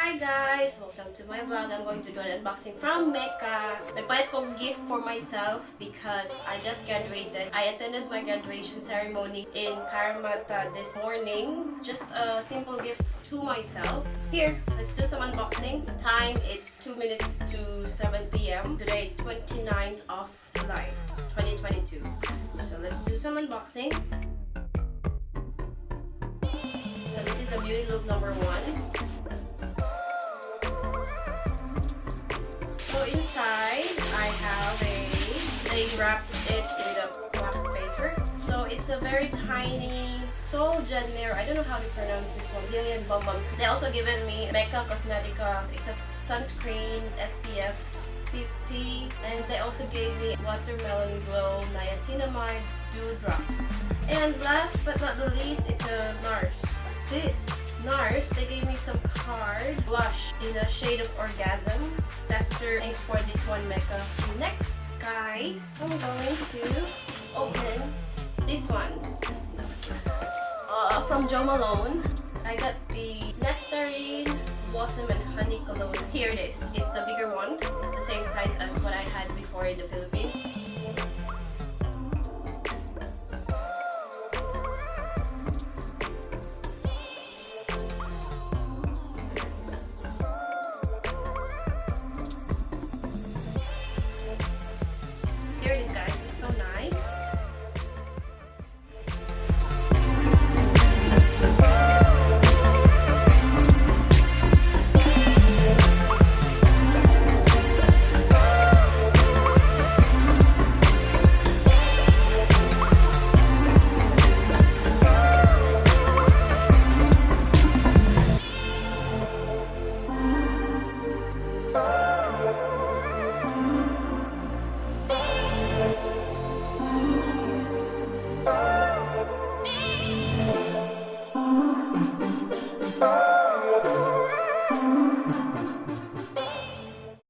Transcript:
Hi guys! Welcome to my vlog. I'm going to do an unboxing from Mecca. Nagpalit kong gift for myself because I just graduated. I attended my graduation ceremony in Parramatta this morning. Just a simple gift to myself. Here, let's do some unboxing. The time, it's 2 minutes to 7 p.m. Today, it's 29th of July, 2022. So let's do some unboxing. So this is the Beauty Loop number 1. So inside, I have they wrapped it in the wax paper. So it's a very tiny Sol Janeiro. I don't know how to pronounce this one. Zillion Bonbon. They also given me Mecca Cosmetica. It's a sunscreen SPF 50. And they also gave me Watermelon Glow Niacinamide Dew Drops. And last but not the least, it's a NARS. What's this? NARS, they gave me some card blush in a shade of Orgasm. Tester. Thanks for this one, Mecca. Next, guys, I'm going to open this one from MALONE. I got the Nectarine Blossom and Honey Cologne. Here it is. It's the bigger one. It's the same size as what I had before in the Philippines. Here it is, guys. It's so nice.